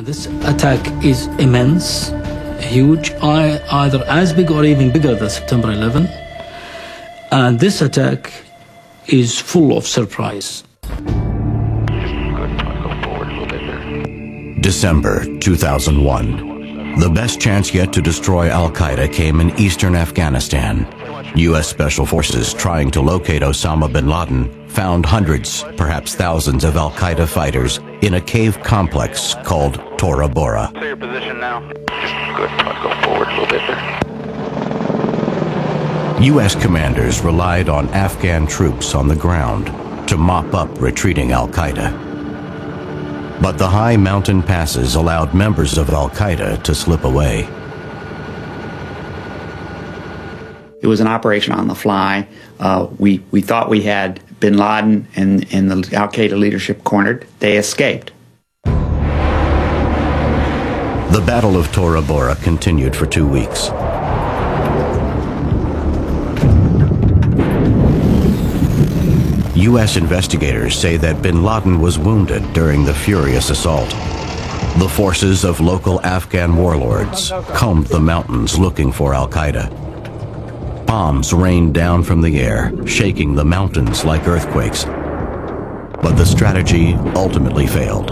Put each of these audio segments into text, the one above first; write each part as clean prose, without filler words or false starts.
This attack is immense, huge, either as big or even bigger than September 11. And this attack is full of surprise. December 2001. The best chance yet to destroy al-Qaeda came in eastern Afghanistan. U.S. Special Forces trying to locate Osama bin Laden found hundreds, perhaps thousands of al-Qaeda fighters in a cave complex called Tora Bora. Clear your position now. Just good. Go forward a little bit there. U.S. commanders relied on Afghan troops on the ground to mop up retreating al-Qaeda. But the high mountain passes allowed members of al-Qaeda to slip away. It was an operation on the fly. We thought we had bin Laden and the al-Qaeda leadership cornered. They escaped. The Battle of Tora Bora continued for 2 weeks. U.S. investigators say that bin Laden was wounded during the furious assault. The forces of local Afghan warlords combed the mountains looking for al-Qaeda. Bombs rained down from the air, shaking the mountains like earthquakes. But the strategy ultimately failed.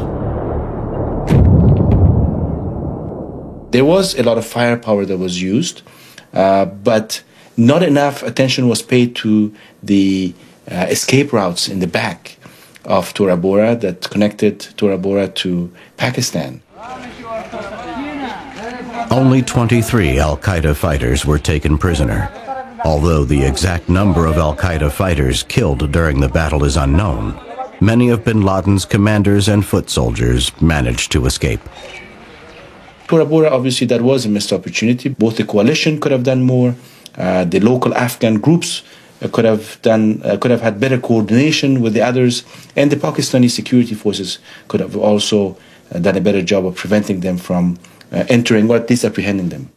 There was a lot of firepower that was used, but not enough attention was paid to the escape routes in the back of Tora Bora that connected Tora Bora to Pakistan. Only 23 al-Qaeda fighters were taken prisoner. Although the exact number of al-Qaeda fighters killed during the battle is unknown, many of bin Laden's commanders and foot soldiers managed to escape. Tora Bora, obviously, that was a missed opportunity. Both the coalition could have done more, the local Afghan groups could have had better coordination with the others, and the Pakistani security forces could have also done a better job of preventing them from entering or at least apprehending them.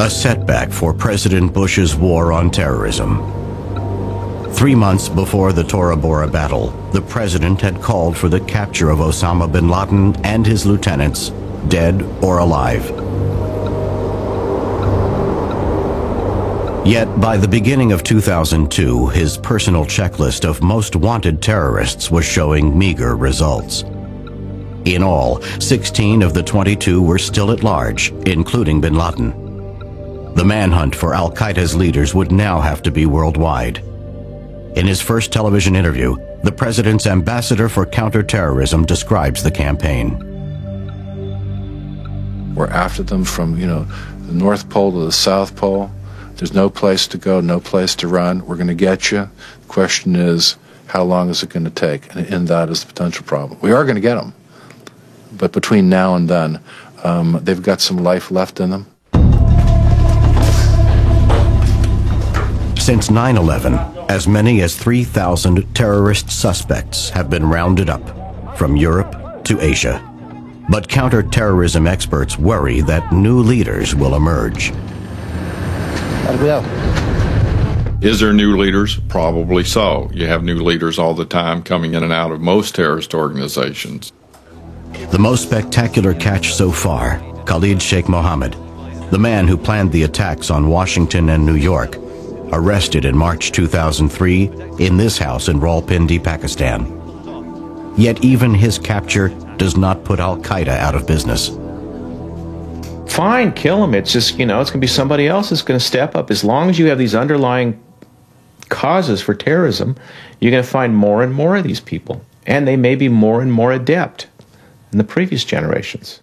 A setback for President Bush's war on terrorism. 3 months before the Tora Bora battle, the president had called for the capture of Osama bin Laden and his lieutenants, dead or alive. Yet, by the beginning of 2002, his personal checklist of most wanted terrorists was showing meager results. In all, 16 of the 22 were still at large, including bin Laden. The manhunt for al-Qaeda's leaders would now have to be worldwide. In his first television interview, the president's ambassador for counterterrorism describes the campaign. We're after them from, the North Pole to the South Pole. There's no place to go, no place to run. We're going to get you. The question is, how long is it going to take? And in that is the potential problem. We are going to get them. But between now and then, they've got some life left in them. Since 9/11, as many as 3,000 terrorist suspects have been rounded up, from Europe to Asia. But counterterrorism experts worry that new leaders will emerge. Is there new leaders? Probably so. You have new leaders all the time coming in and out of most terrorist organizations. The most spectacular catch so far, Khalid Sheikh Mohammed, the man who planned the attacks on Washington and New York, arrested in March 2003 in this house in Rawalpindi, Pakistan. Yet even his capture does not put al-Qaeda out of business. Fine, kill him. It's just, it's going to be somebody else that's going to step up. As long as you have these underlying causes for terrorism, you're going to find more and more of these people. And they may be more and more adept than the previous generations.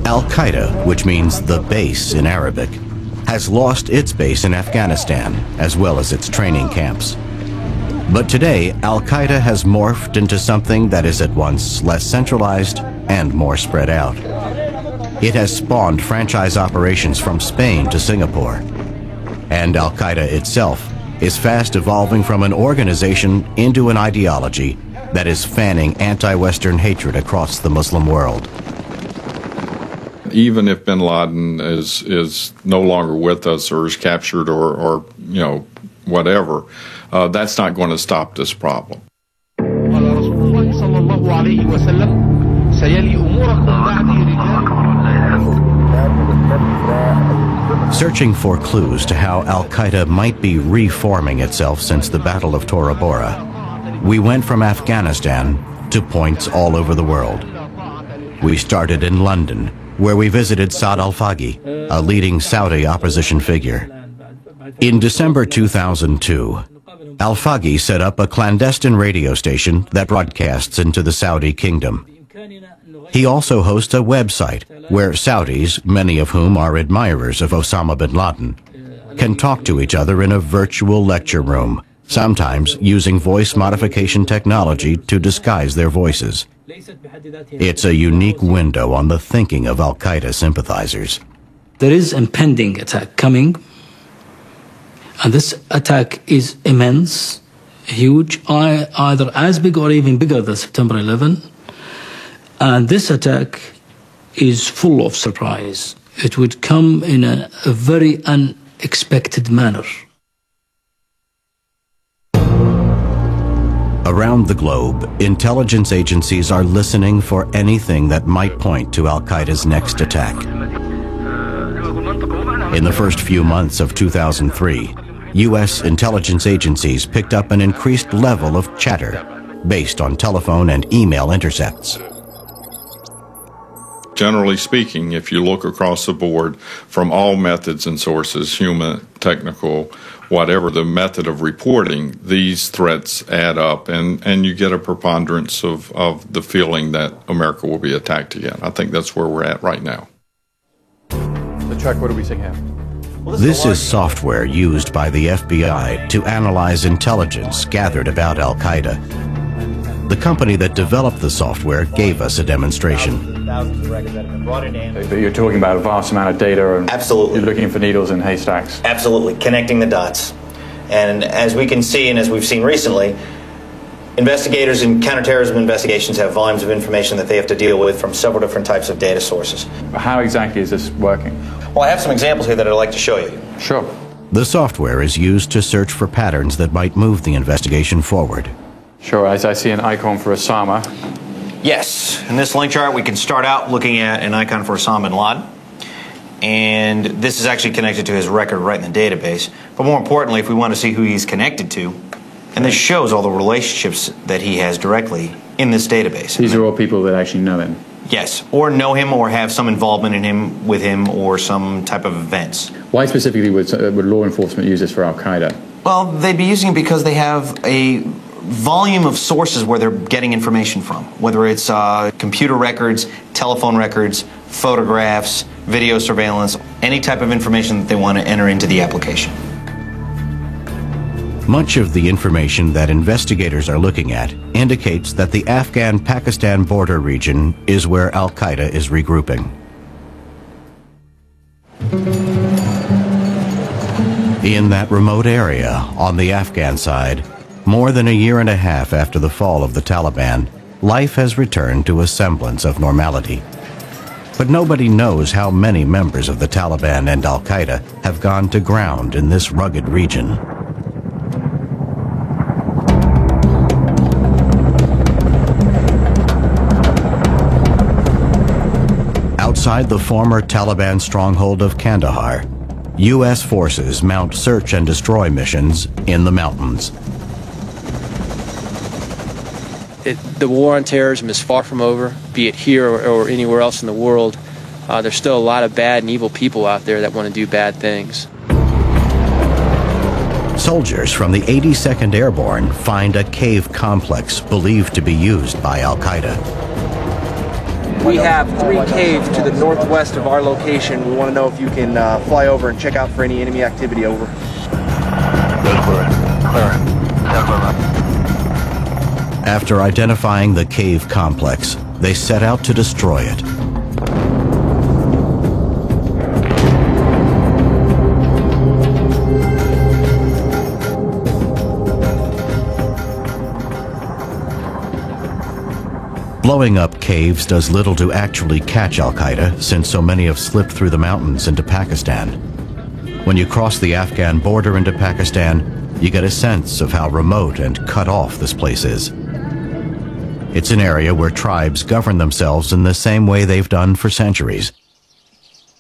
Al-Qaeda, which means the base in Arabic, has lost its base in Afghanistan, as well as its training camps. But today, Al-Qaeda has morphed into something that is at once less centralized and more spread out. It has spawned franchise operations from Spain to Singapore. And Al-Qaeda itself is fast evolving from an organization into an ideology that is fanning anti-Western hatred across the Muslim world. Even if bin Laden is no longer with us or is captured or whatever, that's not going to stop this problem. سيلي أموركم بعدي رجال. Searching for clues to how Al-Qaeda might be reforming itself since the Battle of Tora Bora, we went from Afghanistan to points all over the world. We started in London, where we visited Saad al-Faghi, a leading Saudi opposition figure. In December 2002, al-Faghi set up a clandestine radio station that broadcasts into the Saudi kingdom. He also hosts a website where Saudis, many of whom are admirers of Osama bin Laden, can talk to each other in a virtual lecture room, sometimes using voice modification technology to disguise their voices. It's a unique window on the thinking of Al-Qaeda sympathizers. There is impending attack coming, and this attack is immense, huge, either as big or even bigger than September 11. And this attack is full of surprise. It would come in a very unexpected manner. Around the globe, intelligence agencies are listening for anything that might point to Al-Qaeda's next attack. In the first few months of 2003, U.S. intelligence agencies picked up an increased level of chatter based on telephone and email intercepts. Generally speaking, if you look across the board from all methods and sources, human, technical, whatever the method of reporting, these threats add up, and you get a preponderance of the feeling that America will be attacked again. I think that's where we're at right now. So, Chuck, what do we say happened? This is software used by the FBI to analyze intelligence gathered about Al-Qaeda. The company that developed the software gave us a demonstration. Thousands of records that have been brought in. But you're talking about a vast amount of data, and absolutely, you're looking for needles in haystacks. Absolutely, connecting the dots. And as we can see, and as we've seen recently, investigators in counterterrorism investigations have volumes of information that they have to deal with from several different types of data sources. How exactly is this working? Well, I have some examples here that I'd like to show you. Sure. The software is used to search for patterns that might move the investigation forward. Sure, as I see an icon for Osama. Yes, in this link chart we can start out looking at an icon for Osama bin Laden. And this is actually connected to his record right in the database. But more importantly, if we want to see who he's connected to, and this shows all the relationships that he has directly in this database. These are all people that actually know him? Yes, or know him or have some involvement in him, with him, or some type of events. Why specifically would law enforcement use this for Al-Qaeda? Well, they'd be using it because they have a volume of sources where they're getting information from, whether it's computer records, telephone records, photographs, video surveillance, any type of information that they want to enter into the application. Much of the information that investigators are looking at indicates that the Afghan-Pakistan border region is where Al-Qaeda is regrouping. In that remote area on the Afghan side, more than a year and a half after the fall of the Taliban, life has returned to a semblance of normality. But nobody knows how many members of the Taliban and Al-Qaeda have gone to ground in this rugged region. Outside the former Taliban stronghold of Kandahar, U.S. forces mount search and destroy missions in the mountains. The war on terrorism is far from over, be it here or anywhere else in the world. There's still a lot of bad and evil people out there that want to do bad things. Soldiers from the 82nd Airborne find a cave complex believed to be used by Al-Qaeda. We have 3 caves to the northwest of our location. We want to know if you can fly over and check out for any enemy activity. Over. After identifying the cave complex, they set out to destroy it. Blowing up caves does little to actually catch Al-Qaeda, since so many have slipped through the mountains into Pakistan. When you cross the Afghan border into Pakistan, you get a sense of how remote and cut off this place is. It's an area where tribes govern themselves in the same way they've done for centuries.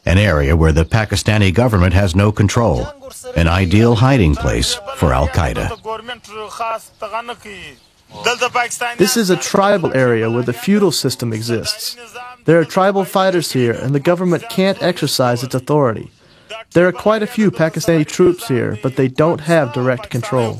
An area where the Pakistani government has no control. An ideal hiding place for Al-Qaeda. This is a tribal area where the feudal system exists. There are tribal fighters here, and the government can't exercise its authority. There are quite a few Pakistani troops here, but they don't have direct control.